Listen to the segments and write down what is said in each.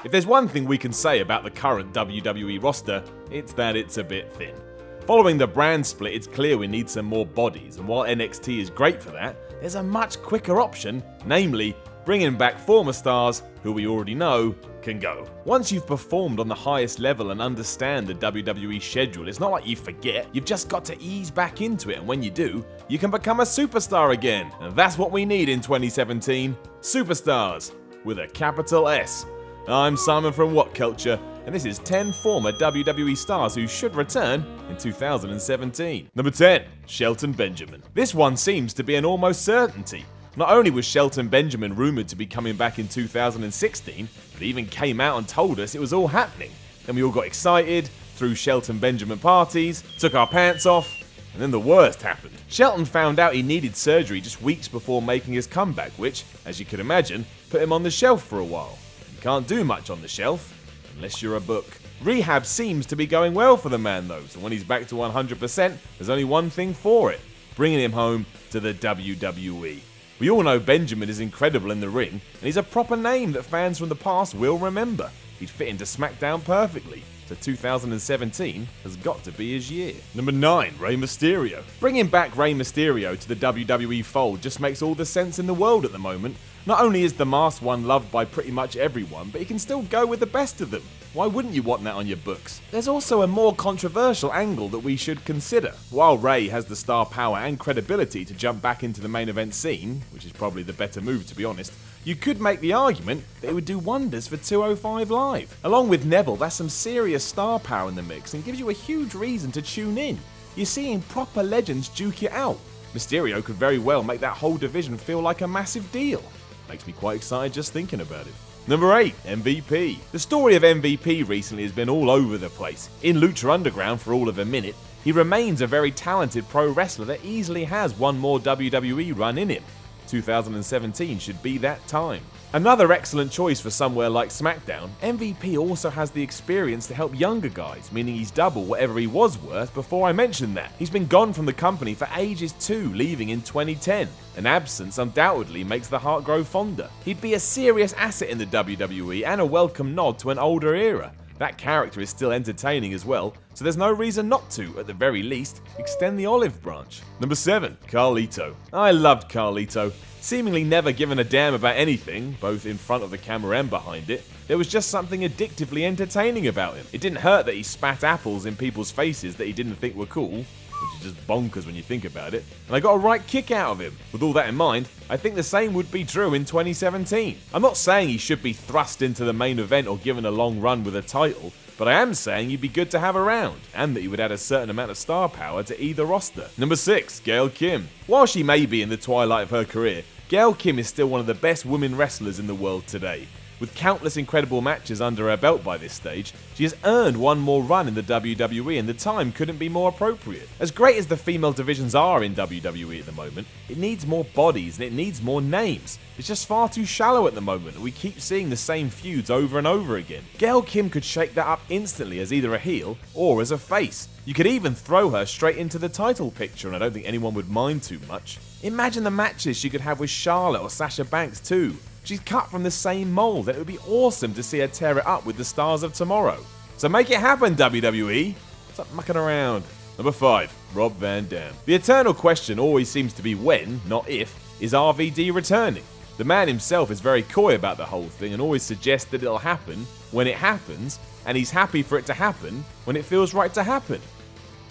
If there's one thing we can say about the current WWE roster, it's that it's a bit thin. Following the brand split, it's clear we need some more bodies, and while NXT is great for that, there's a much quicker option, namely bringing back former stars who we already know can go. Once you've performed on the highest level and understand the WWE schedule, it's not like you forget, you've just got to ease back into it, and when you do, you can become a superstar again. And that's what we need in 2017, superstars, with a capital S. I'm Simon from WhatCulture, and this is 10 former WWE stars who should return in 2017. Number 10, Shelton Benjamin. This one seems to be an almost certainty. Not only was Shelton Benjamin rumoured to be coming back in 2016, but he even came out and told us it was all happening. Then we all got excited, threw Shelton Benjamin parties, took our pants off, and then the worst happened. Shelton found out he needed surgery just weeks before making his comeback, which, as you could imagine, put him on the shelf for a while. You can't do much on the shelf, unless you're a book. Rehab seems to be going well for the man though, so when he's back to 100%, there's only one thing for it, bringing him home to the WWE. We all know Benjamin is incredible in the ring, and he's a proper name that fans from the past will remember. He'd fit into SmackDown perfectly, so 2017 has got to be his year. Number 9, Rey Mysterio. Bringing back Rey Mysterio to the WWE fold just makes all the sense in the world at the moment. Not only is the masked one loved by pretty much everyone, but he can still go with the best of them. Why wouldn't you want that on your books? There's also a more controversial angle that we should consider. While Rey has the star power and credibility to jump back into the main event scene, which is probably the better move to be honest, you could make the argument that it would do wonders for 205 Live. Along with Neville, that's some serious star power in the mix and gives you a huge reason to tune in. You're seeing proper legends duke it out. Mysterio could very well make that whole division feel like a massive deal. Makes me quite excited just thinking about it. Number 8, MVP. The story of MVP recently has been all over the place. In Lucha Underground for all of a minute, he remains a very talented pro wrestler that easily has one more WWE run in him. 2017 should be that time. Another excellent choice for somewhere like SmackDown, MVP also has the experience to help younger guys, meaning he's double whatever he was worth before I mentioned that. He's been gone from the company for ages too, leaving in 2010. An absence undoubtedly makes the heart grow fonder. He'd be a serious asset in the WWE and a welcome nod to an older era. That character is still entertaining as well, so there's no reason not to, at the very least, extend the olive branch. Number 7, Carlito. I loved Carlito. Seemingly never given a damn about anything, both in front of the camera and behind it, there was just something addictively entertaining about him. It didn't hurt that he spat apples in people's faces that he didn't think were cool, which is just bonkers when you think about it, and I got a right kick out of him. With all that in mind, I think the same would be true in 2017. I'm not saying he should be thrust into the main event or given a long run with a title, but I am saying he'd be good to have around, and that he would add a certain amount of star power to either roster. Number 6, GAIL Kim. While she may be in the twilight of her career, GAIL Kim is still one of the best women wrestlers in the world today. With countless incredible matches under her belt by this stage, she has earned one more run in the WWE, and the time couldn't be more appropriate. As great as the female divisions are in WWE at the moment, it needs more bodies and it needs more names. It's just far too shallow at the moment, and we keep seeing the same feuds over and over again. GAIL Kim could shake that up instantly as either a heel or as a face. You could even throw her straight into the title picture, and I don't think anyone would mind too much. Imagine the matches she could have with Charlotte or Sasha Banks too. She's cut from the same mold, and it would be awesome to see her tear it up with the stars of tomorrow. So make it happen, WWE! Stop mucking around. Number 5, Rob Van Dam. The eternal question always seems to be when, not if, is RVD returning? The man himself is very coy about the whole thing and always suggests that it'll happen when it happens, and he's happy for it to happen when it feels right to happen.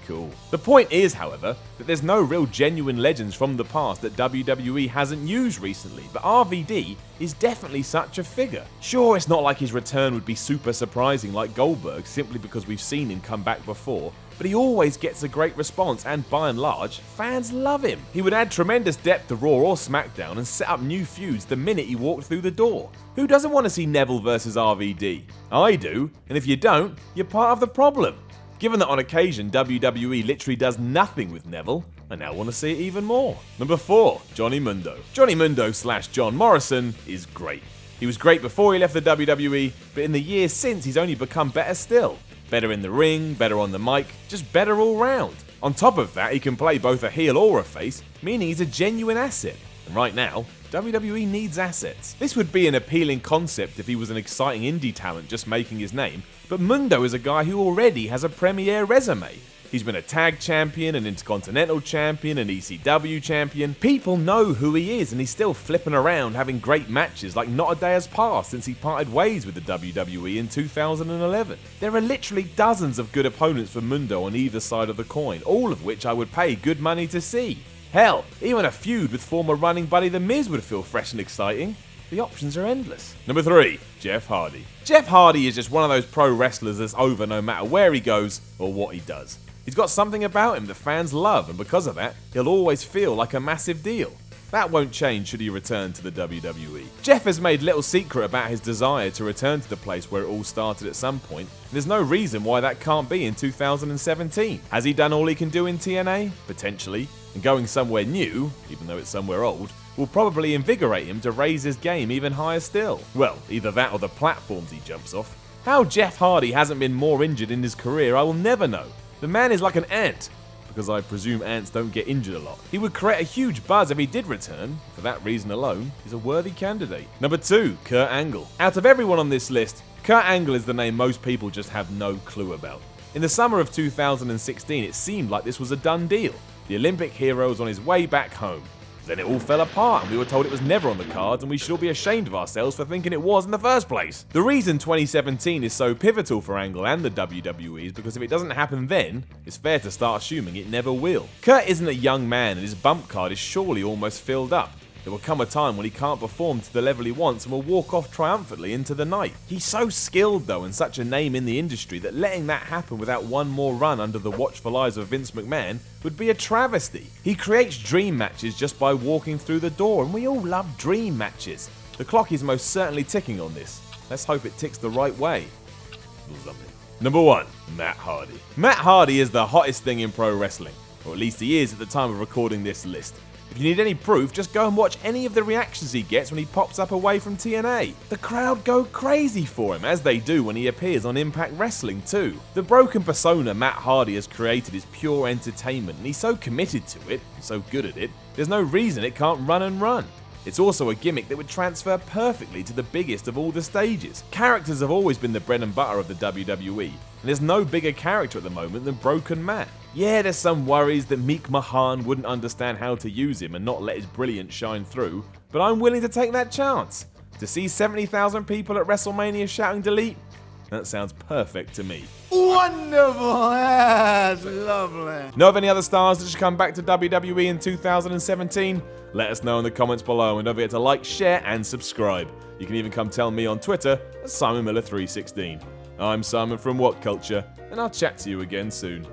Cool. The point is, however, that there's no real genuine legends from the past that WWE hasn't used recently, but RVD is definitely such a figure. Sure, it's not like his return would be super surprising like Goldberg simply because we've seen him come back before, but he always gets a great response and by and large, fans love him. He would add tremendous depth to Raw or SmackDown and set up new feuds the minute he walked through the door. Who doesn't want to see Neville versus RVD? I do, and if you don't, you're part of the problem. Given that on occasion WWE literally does nothing with Neville, I now want to see it even more. Number 4, Johnny Mundo. Johnny Mundo / John Morrison is great. He was great before he left the WWE, but in the years since he's only become better still. Better in the ring, better on the mic, just better all round. On top of that, he can play both a heel or a face, meaning he's a genuine asset. And right now, WWE needs assets. This would be an appealing concept if he was an exciting indie talent just making his name, but Mundo is a guy who already has a premier resume. He's been a tag champion, an intercontinental champion, an ECW champion. People know who he is, and he's still flipping around having great matches like not a day has passed since he parted ways with the WWE in 2011. There are literally dozens of good opponents for Mundo on either side of the coin, all of which I would pay good money to see. Hell, even a feud with former running buddy The Miz would feel fresh and exciting. The options are endless. Number 3, Jeff Hardy. Jeff Hardy is just one of those pro wrestlers that's over no matter where he goes or what he does. He's got something about him that fans love, and because of that, he'll always feel like a massive deal. That won't change should he return to the WWE. Jeff has made little secret about his desire to return to the place where it all started at some point, and there's no reason why that can't be in 2017. Has he done all he can do in TNA? Potentially. And going somewhere new, even though it's somewhere old, will probably invigorate him to raise his game even higher still. Well, either that or the platforms he jumps off. How Jeff Hardy hasn't been more injured in his career, I will never know. The man is like an ant, because I presume ants don't get injured a lot. He would create a huge buzz if he did return. For that reason alone, he's a worthy candidate. Number 2, Kurt Angle. Out of everyone on this list, Kurt Angle is the name most people just have no clue about. In the summer of 2016, it seemed like this was a done deal. The Olympic hero was on his way back home. Then it all fell apart and we were told it was never on the cards and we should all be ashamed of ourselves for thinking it was in the first place. The reason 2017 is so pivotal for Angle and the WWE is because if it doesn't happen then, it's fair to start assuming it never will. Kurt isn't a young man and his bump card is surely almost filled up. There will come a time when he can't perform to the level he wants and will walk off triumphantly into the night. He's so skilled though and such a name in the industry that letting that happen without one more run under the watchful eyes of Vince McMahon would be a travesty. He creates dream matches just by walking through the door, and we all love dream matches. The clock is most certainly ticking on this. Let's hope it ticks the right way. Number 1, Matt Hardy. Matt Hardy is the hottest thing in pro wrestling, or at least he is at the time of recording this list. If you need any proof, just go and watch any of the reactions he gets when he pops up away from TNA. The crowd go crazy for him, as they do when he appears on Impact Wrestling too. The broken persona Matt Hardy has created is pure entertainment, and he's so committed to it, and so good at it, there's no reason it can't run and run. It's also a gimmick that would transfer perfectly to the biggest of all the stages. Characters have always been the bread and butter of the WWE, and there's no bigger character at the moment than Broken Matt. Yeah, there's some worries that Meek Mahan wouldn't understand how to use him and not let his brilliance shine through, but I'm willing to take that chance. To see 70,000 people at WrestleMania shouting delete? That sounds perfect to me. Wonderful! That's lovely. Know of any other stars that should come back to WWE in 2017? Let us know in the comments below, and don't forget to like, share, and subscribe. You can even come tell me on Twitter at SimonMiller316. I'm Simon from WhatCulture, and I'll chat to you again soon.